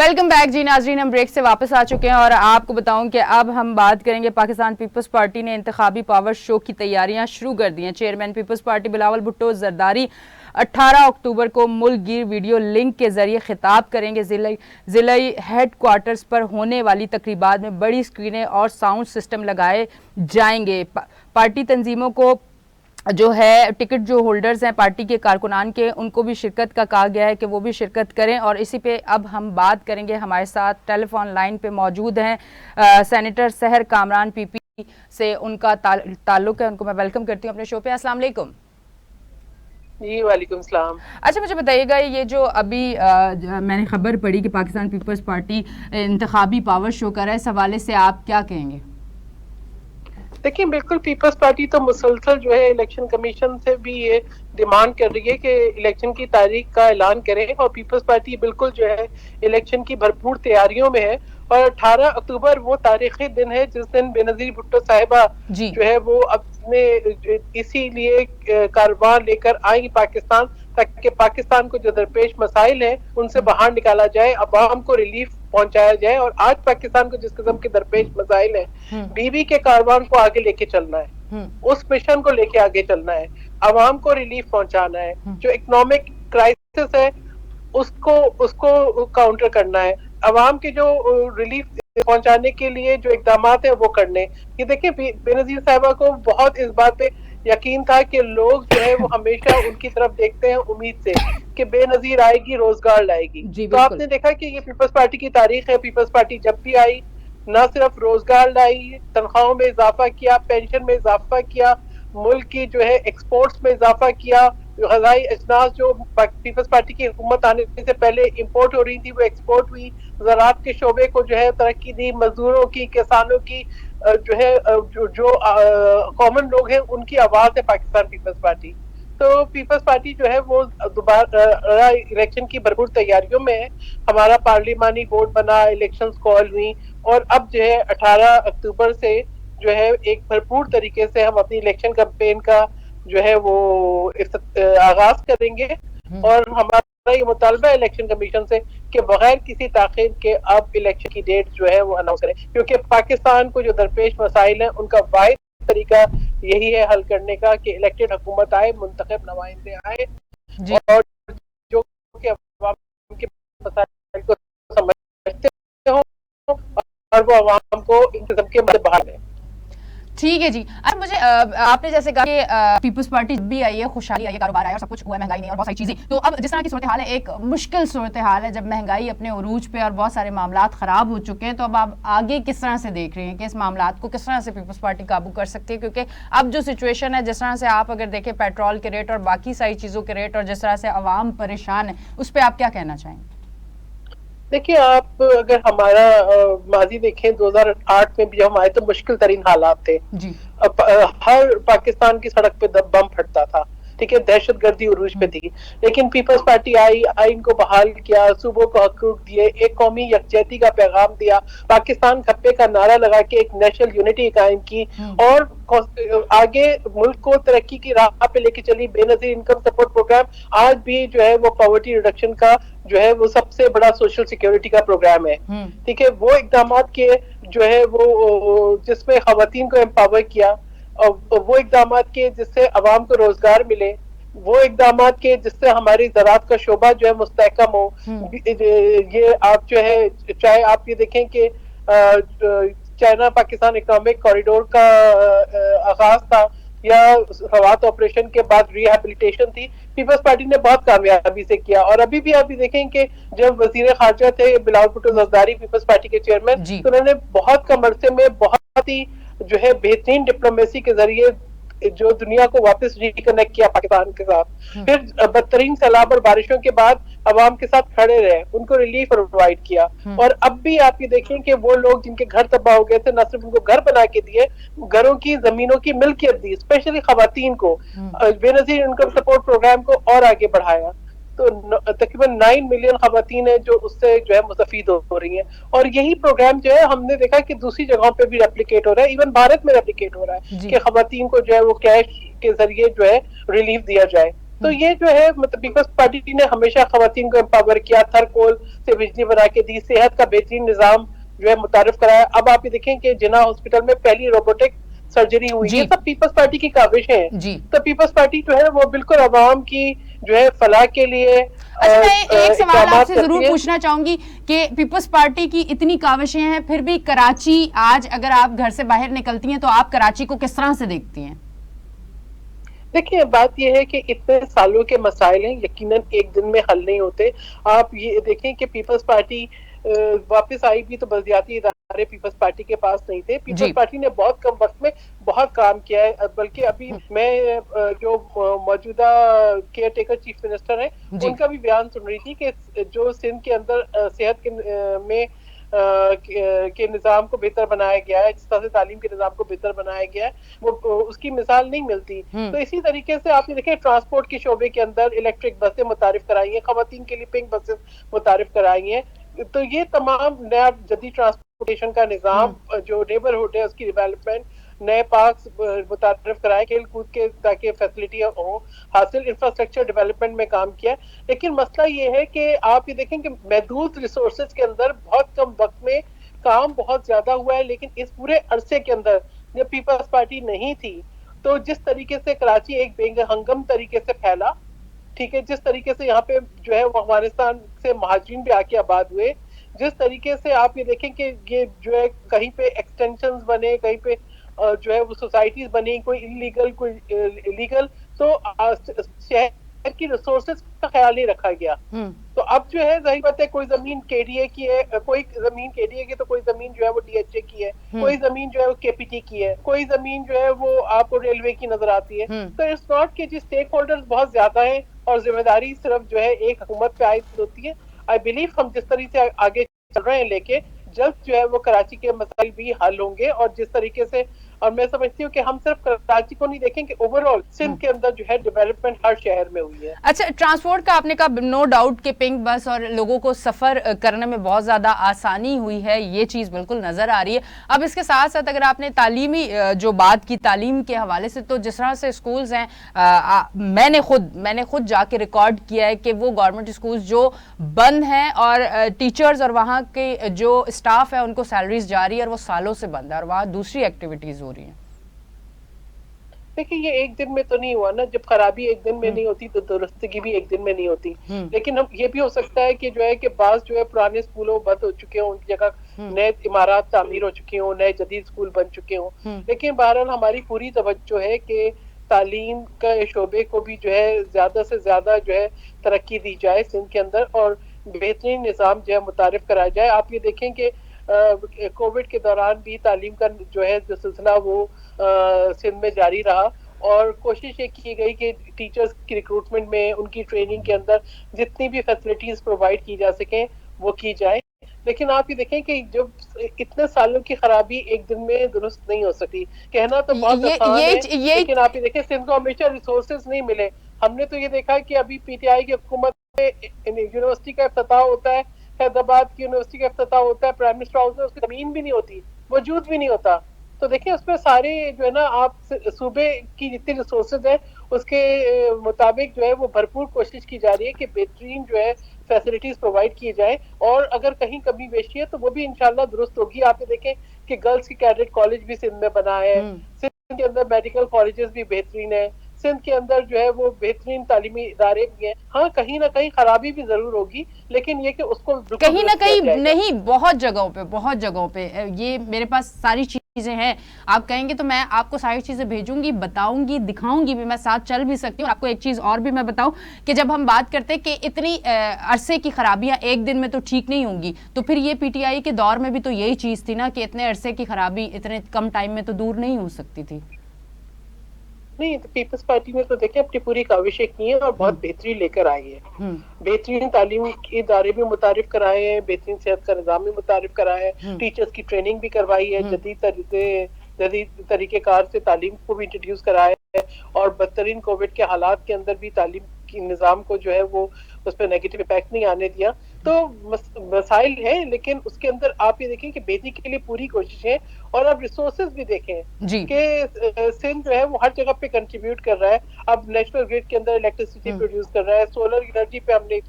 Welcome back जी नाजरीन, हम break से वापस आ चुके हैं और आपको बताऊं कि अब हम बात करेंगे पाकिस्तान पीपल्स पार्टी ने इंतखाबी पावर शो की तैयारियां शुरू कर दी हैं। Chairman Peoples Party Bilawal Bhutto Zardari 18 अक्टूबर को मुल्क गिर वीडियो लिंक के जरिए खिताब करेंगे। जिलाई हेड क्वार्टर्स पर होने वाली तकरीबात में बड़ी स्क्रीनें और साउंड सिस्टम लगाए जाएंगे। पार्टी तंजीमों को जो है टिकट जो होल्डर्स हैं पार्टी के कारकुनान के, उनको भी शिरकत का कहा गया है कि वो भी शिरकत करें। और इसी पे अब हम बात करेंगे, हमारे साथ टेलीफोन लाइन पे मौजूद हैं सेनेटर सहर कामरान पीपी से उनका ताल्लुक है। उनको मैं वेलकम करती हूँ अपने शो पे। अस्सलाम वालेकुम। जी वालेकुम सलाम। अच्छा, मुझे बताइएगा, ये जो अभी मैंने खबर पढ़ी कि पाकिस्तान पीपल्स पार्टी इंतखाबी पावर शो कर रहा है, इस हवाले से आप क्या कहेंगे? देखिए, बिल्कुल पीपल्स पार्टी तो मुसलसल जो है इलेक्शन कमीशन से भी ये डिमांड कर रही है कि इलेक्शन की तारीख का ऐलान करें, और पीपल्स पार्टी बिल्कुल जो है इलेक्शन की भरपूर तैयारियों में है। और 18 अक्टूबर वो तारीखी दिन है जिस दिन बेनजीर भुट्टो साहिबा जो है वो अपने इसीलिए कारवां लेकर आई पाकिस्तान, ताकि पाकिस्तान को जो दरपेश मसाइल हैं उनसे बाहर निकाला जाए, अवाम को रिलीफ पहुंचाया जाए। और आज पाकिस्तान को जिस किस्म के दरपेश मसाइल हैं, बीबी के कारवान को आगे लेके चलना है, उस मिशन को लेके आगे चलना है, अवाम को रिलीफ पहुंचाना है। जो इकोनॉमिक क्राइसिस है उसको काउंटर करना है, अवाम के जो रिलीफ पहुंचाने के लिए जो इकदाम है वो करने। ये देखिए, बेनजीर साहिबा को बहुत इस बात पे यकीन था कि लोग जो है वो हमेशा उनकी तरफ देखते हैं उम्मीद से कि बेनजीर आएगी, रोजगार लाएगी। तो आपने देखा कि ये पीपल्स पार्टी की तारीख है। पीपल्स पार्टी जब भी आई, न सिर्फ रोजगार लाई, तनख्वाहों में इजाफा किया, पेंशन में इजाफा किया, मुल्क की जो है एक्सपोर्ट्स में इजाफा किया। ग़िज़ाई अजनास जो पीपल्स पार्टी की हुकूमत आने से पहले इंपोर्ट हो रही थी वो एक्सपोर्ट हुई। ज़राअत के शोबे को जो है तरक्की दी, मजदूरों की, किसानों की जो है जो कॉमन लोग हैं उनकी आवाज है पाकिस्तान पीपल्स पार्टी। तो पीपल्स पार्टी जो है वो दोबारा इलेक्शन की भरपूर तैयारियों में है। हमारा पार्लिमानी बोर्ड बना, इलेक्शंस कॉल हुई, और अब जो है 18 अक्टूबर से जो है एक भरपूर तरीके से हम अपनी इलेक्शन कैंपेन का जो है वो आगाज करेंगे। और हमारा ये मुतालबा है इलेक्शन कमीशन से कि बगैर किसी ताखीर के अब इलेक्शन की डेट जो है वो अनाउंस करें, क्योंकि पाकिस्तान को जो दरपेश मसाइल हैं उनका वाहिद तरीका यही है हल करने का कि इलेक्टेड हुकूमत आए, मुंतखब नुमाइंदे आए, और जो कि अवाम के मसाइल को समझते हो और वो अवाम को इन किस्म के मसले बाहर दें। ठीक है जी। अब मुझे आपने जैसे कहा कि पीपल्स पार्टी भी आई है, खुशहाली आई है, कारोबार आया और सब कुछ हुआ है, महंगाई नहीं और बहुत सारी चीजें। तो अब जिस तरह की सूरत हाल है, एक मुश्किल सूरत हाल है, जब महंगाई अपने उरूज पे और बहुत सारे मामलात खराब हो चुके हैं, तो अब आप आगे किस तरह से देख रहे हैं कि इस मामलात को किस तरह से पीपल्स पार्टी काबू कर सकती है? क्योंकि अब जो सिचुएशन है, जिस तरह से आप अगर देखें पेट्रोल के रेट और बाकी सारी चीजों के रेट, और जिस तरह से अवाम परेशान है, उस पर आप क्या कहना चाहेंगे? देखिए, आप अगर हमारा माजी देखें 2008 में भी जब हम आए तो मुश्किल तरीन हालात थे जी। हर पाकिस्तान की सड़क पे बम फटता था, ठीक है, दहशतगर्दी उरूज पे थी। लेकिन पीपल्स पार्टी आई, आइन को बहाल किया, सूबों को हकूक दिए, एक कौमी यकजहती का पैगाम दिया, पाकिस्तान खप्पे का नारा लगा के एक नेशनल यूनिटी कायम की, और आगे मुल्क को तरक्की की राह पे लेके चली। बेनजीर इनकम सपोर्ट प्रोग्राम आज भी जो है वो पॉवर्टी रिडक्शन का जो है वो सबसे बड़ा सोशल सिक्योरिटी का प्रोग्राम है, ठीक है। वो इकदाम के जो है वो जिसमें खवातीन को एम्पावर किया, वो इकदाम के जिससे अवाम को रोजगार मिले, वो इकदाम के जिससे हमारी ज़राअत का शोबा जो है मुस्तहकम हो। ये आप जो है, चाहे आप ये देखें कि चाइना पाकिस्तान इकोनॉमिक कॉरिडोर का आगाज था, या हवात ऑपरेशन के बाद रिहेबिलिटेशन थी, पीपल्स पार्टी ने बहुत कामयाबी से किया। और अभी भी आप देखें कि जब वजीर खारजा थे बिलावल भुट्टो जरदारी पीपल्स पार्टी के चेयरमैन, तो उन्होंने बहुत कम अरसे में बहुत ही जो है बेहतरीन डिप्लोमेसी के जरिए जो दुनिया को वापस रिकनेक्ट किया पाकिस्तान के साथ। फिर बदतरीन सैलाब और बारिशों के बाद अवाम के साथ खड़े रहे, उनको रिलीफ प्रोवाइड किया। और अब भी आप ये देखें कि वो लोग जिनके घर तबाह हो गए थे, न सिर्फ उनको घर बना के दिए, घरों की जमीनों की मिल्कियत दी, स्पेशली खवातीन को। बेनजीर इनकम सपोर्ट प्रोग्राम को और आगे बढ़ाया। तो तकरीबन 9 मिलियन खवातीन है जो उससे जो है मुस्तफीद हो रही हैं। और यही प्रोग्राम जो है हमने देखा कि दूसरी जगहों पे भी रेप्लिकेट हो रहा है, इवन भारत में रेप्लिकेट हो रहा है कि खवातीन को जो है वो कैश के जरिए जो है रिलीफ दिया जाए। तो ये जो है मतलब पीपल्स पार्टी ने हमेशा खवातीन को एम्पावर किया, थरकोल से बिजली बना के दी, सेहत का बेहतरीन निजाम जो है मुतारिफ कराया। अब आप ये देखें कि जिना हॉस्पिटल में पहली रोबोटिक सर्जरी हुई, ये सब पीपल्स पार्टी की काविशें हैं। तो पीपल्स पार्टी जो है वो बिल्कुल अवाम की जो है फलाह के लिए। अच्छा, मैं एक सवाल आपसे जरूर पूछना चाहूंगी कि पीपल्स पार्टी की इतनी काविशें हैं, फिर भी कराची आज अगर आप घर से बाहर निकलती हैं तो आप कराची को किस तरह से देखती हैं? देखिए, बात यह है कि इतने सालों के मसाइल हैं, यकीनन एक दिन में हल नहीं होते। आप ये देखें कि पीपल्स पार्टी वापस आई भी तो बल्दियाती इदारे पीपल्स पार्टी के पास नहीं थे। पीपल्स पार्टी ने बहुत कम वक्त में बहुत काम किया है, बल्कि अभी मैं जो मौजूदा केयर टेकर चीफ मिनिस्टर हैं उनका भी बयान सुन रही थी कि जो सिंध के अंदर सेहत के में के निज़ाम को बेहतर बनाया गया है, जिस तरह से तालीम के निज़ाम को बेहतर बनाया गया है, वो उसकी मिसाल नहीं मिलती। तो इसी तरीके से आप ये देखें, ट्रांसपोर्ट के शोबे के अंदर इलेक्ट्रिक बसें मुतारिफ कराई हैं, खवातीन के लिए पिंक बसें मुतारिफ कराई हैं। तो ये तमाम नया जदीद ट्रांसपोर्टेशन का निज़ाम, जो नेबरहुड है उसकी डेवलपमेंट, नए पार्क मुतारिफ कराए, खेल कूद के ताकि फैसिलिटी हो हासिल, इंफ्रास्ट्रक्चर डेवलपमेंट में काम किया। लेकिन मसला ये है कि आप ये देखें कि महदूद रिसोर्सेज के अंदर बहुत कम वक्त में काम बहुत ज्यादा हुआ है। लेकिन इस पूरे अरसे के अंदर जब पीपल्स पार्टी नहीं थी तो जिस तरीके से कराची एक बेहंगम तरीके से फैला, ठीक है, जिस तरीके से यहाँ पे जो है वो अफगानिस्तान से महाजरीन भी आके आबाद हुए, जिस तरीके से आप ये देखें कि ये जो है कहीं पे एक्सटेंशंस बने, कहीं पे जो है वो सोसाइटीज बनी, कोई इलीगल कोई लीगल, तो शहर की रिसोर्सेज का ख्याल नहीं रखा गया। तो अब जो है जाहिर बात है, कोई जमीन केडीए की है, कोई जमीन केडीए की, तो कोई जमीन जो है वो डीएचए की है, कोई जमीन जो है वो केपीटी की है, कोई जमीन जो है वो आपको रेलवे की नजर आती है। तो इट्स नॉट कि जी स्टेक होल्डर्स बहुत ज्यादा हैं और जिम्मेदारी सिर्फ जो है एक हुकूमत पे आयद होती है। आई बिलीव हम जिस तरीके से आगे चल रहे हैं लेके, जल्द जो है वो कराची के मसाइल भी हल होंगे। और जिस तरीके से, और मैं समझती हूँ कि हम सिर्फ कराची को नहीं देखेंगे, ओवरऑल सिंध के अंदर जो है डेवलपमेंट हर शहर में हुई है। अच्छा, ट्रांसपोर्ट का आपने कहा, नो डाउट कि पिंक बस और लोगों को सफर करने में बहुत ज्यादा आसानी हुई है, ये चीज बिल्कुल नजर आ रही है। अब इसके साथ साथ अगर आपने तालीमी जो बात की तालीम के हवाले से, तो जिस तरह से स्कूल्स हैं, मैंने खुद जाके रिकॉर्ड किया है कि वो गवर्नमेंट स्कूल्स जो बंद हैं और टीचर्स और वहाँ के जो स्टाफ है उनको सैलरीज जारी है और वो सालों से बंद है और वहाँ दूसरी एक्टिविटीज हो रही हैं। देखिए, ये एक दिन में तो नहीं हुआ ना, जब खराबी एक दिन में नहीं होती तो दुरुस्तगी भी एक दिन में नहीं होती। लेकिन हम ये भी हो सकता है कि जो है कि बाज जो है पुराने स्कूलों बंद हो चुके हों, उनकी जगह नए इमारत तामीर हो चुकी हों, नए जदीद स्कूल बन चुके हों। लेकिन बहरहाल हमारी पूरी तवज्जो है कि तालीम का शोबे को भी जो है ज्यादा से ज्यादा जो है तरक्की दी जाए सिंध के अंदर, और बेहतरीन निज़ाम जो है मुतारिफ कराया जाए। आप ये देखें कि कोविड के दौरान भी तालीम का जो है जो सिलसिला वो सिंध में जारी रहा, और कोशिश ये की गई कि टीचर्स की रिक्रूटमेंट में, उनकी ट्रेनिंग के अंदर जितनी भी फैसिलिटीज प्रोवाइड की जा सकें वो की जाए। लेकिन आप ये देखें कि जब इतने सालों की खराबी एक दिन में दुरुस्त नहीं हो सकती, कहना तो बहुत आसान है, लेकिन आप ये देखें सिंध को हमेशा रिसोर्सेज नहीं मिले। हमने तो ये देखा कि अभी पीटीआई की हुकूमत में यूनिवर्सिटी का इफ्तिताह होता है, हैदराबाद की यूनिवर्सिटी का इफ्तिताह होता है, प्राइम मिनिस्टर हाउस में उसकी जमीन भी नहीं होती, वजूद भी नहीं होता। तो देखिए उसमें सारे जो है ना, आप सूबे की जितनी रिसोर्सेज है उसके मुताबिक जो है वो भरपूर कोशिश की जा रही है कि बेहतरीन जो है फैसिलिटीज प्रोवाइड की जाए, और अगर कहीं कमी बेशी है तो वो भी इंशाल्लाह दुरुस्त होगी। आप ये देखें कि गर्ल्स की कैडेट कॉलेज भी सिंध में बना है, सिंध के अंदर मेडिकल कॉलेजेस भी बेहतरीन है, सिंध के अंदर जो है वो बेहतरीन तालीमी इदारे भी हैं। हाँ, कहीं ना कहीं खराबी भी जरूर होगी, लेकिन ये कि उसको कहीं ना कहीं नहीं, बहुत जगहों पे ये मेरे पास सारी चीजें हैं। आप कहेंगे तो मैं आपको सारी चीजें भेजूंगी, बताऊंगी, दिखाऊंगी भी, मैं साथ चल भी सकती हूँ। आपको एक चीज और भी मैं बताऊं कि जब हम बात करते हैं कि इतनी अरसे की खराबियां एक दिन में तो ठीक नहीं होंगी, तो फिर ये पीटीआई के दौर में भी तो यही चीज थी ना कि इतने अरसे की खराबी इतने कम टाइम में तो दूर नहीं हो सकती थी। नहीं, तो पीपल्स पार्टी ने तो देखे अपनी पूरी काविशें की हैं और बहुत बेहतरीन लेकर आई है। बेहतरीन तालीम के इदारे भी मुतारिफ कराए हैं, बेहतरीन सेहत का निज़ाम भी मुतारिफ कराया है, टीचर्स की ट्रेनिंग भी करवाई है, जदीद तरीक़ेकार से तालीम को भी इंट्रोड्यूस कराया है, और बदतरीन कोविड के हालात के अंदर भी तालीम की निज़ाम को जो है वो उस पर नेगेटिव इम्पैक्ट नहीं आने दिया। तो मसाइल है, लेकिन उसके अंदर आप ये देखें कि बेटी के लिए पूरी कोशिश है। और अब रिसोर्सेज भी देखें जी। कि सिंध जो है वो हर जगह पे कंट्रीब्यूट कर रहा है। अब नेशनल ग्रिड के अंदर इलेक्ट्रिसिटी प्रोड्यूस कर रहा है, सोलर एनर्जी पे हमने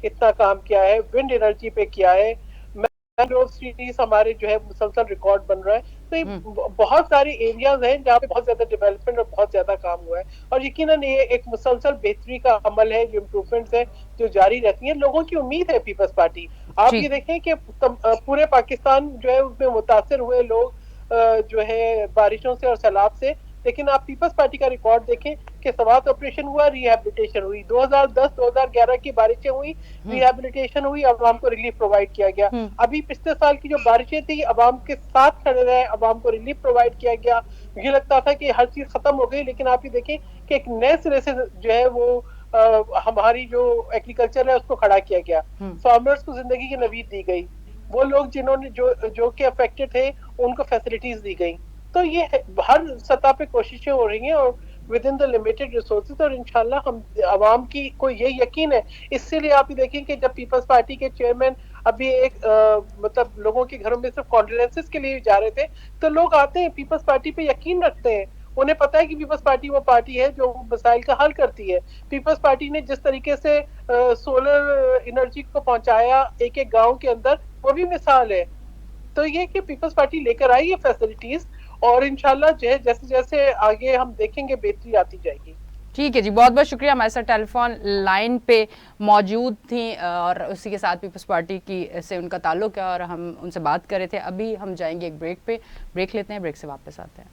इतना काम किया है, विंड एनर्जी पे किया है, मैंग्रोव सिटीज हमारे जो है मुसलसल रिकॉर्ड बन रहा है। तो ये बहुत सारे एरियाज हैं जहाँ पे बहुत ज्यादा डेवलपमेंट और बहुत ज्यादा काम हुआ है। और यकीनन ये एक मुसलसल बेहतरी का अमल है, जो इम्प्रूवमेंट्स है जो जारी रहती हैं। लोगों की उम्मीद है पीपल्स पार्टी। आप ये देखें कि पूरे पाकिस्तान जो है उसमें मुतासर हुए लोग जो है बारिशों से और सैलाब से, लेकिन आप पीपल्स पार्टी का रिकॉर्ड देखें कि सवात ऑपरेशन हुआ, रिहैबिलिटेशन हुई, 2010-2011 की बारिशें हुई, रिहैबिलिटेशन हुई, अवाम को रिलीफ प्रोवाइड किया गया। अभी पिछले साल की जो बारिशें थी, अवाम के साथ खड़े रहे, अवाम को रिलीफ प्रोवाइड किया गया। मुझे लगता था कि हर चीज खत्म हो गई, लेकिन आप ये देखें कि एक नए सिरे से जो है वो हमारी जो एग्रीकल्चर है उसको खड़ा किया गया, फार्मर्स को जिंदगी की नवीद दी गई, वो लोग जिन्होंने जो कि अफेक्टेड थे उनको फैसिलिटीज दी गई। तो ये हर सतह पे कोशिशें हो रही हैं और with in the limited resources, और इंशाल्लाह हम आवाम की को ये यकीन है। इसीलिए आप ये देखें कि जब पीपल्स पार्टी के चेयरमैन अभी एक मतलब लोगों के घरों में सिर्फ कॉन्डोलेंसेस के लिए जा रहे थे, तो लोग आते हैं पीपल्स पार्टी पे यकीन रखते हैं। उन्हें पता है कि पीपल्स पार्टी वो पार्टी है जो मसाइल का हल करती है। पीपल्स पार्टी ने जिस तरीके से सोलर एनर्जी को पहुंचाया एक एक गांव के अंदर, वो भी मिसाल है। तो ये कि पीपल्स पार्टी लेकर आई है फैसिलिटीज, और इंशाल्लाह जैसे जैसे आगे हम देखेंगे बेहतरी आती जाएगी। ठीक है जी, बहुत बहुत शुक्रिया। हमारे साथ टेलीफोन लाइन पे मौजूद थी और उसी के साथ पीपल्स पार्टी की से उनका ताल्लुक है और हम उनसे बात कर रहे थे। अभी हम जाएंगे एक ब्रेक पे, ब्रेक लेते हैं, ब्रेक से वापस आते हैं।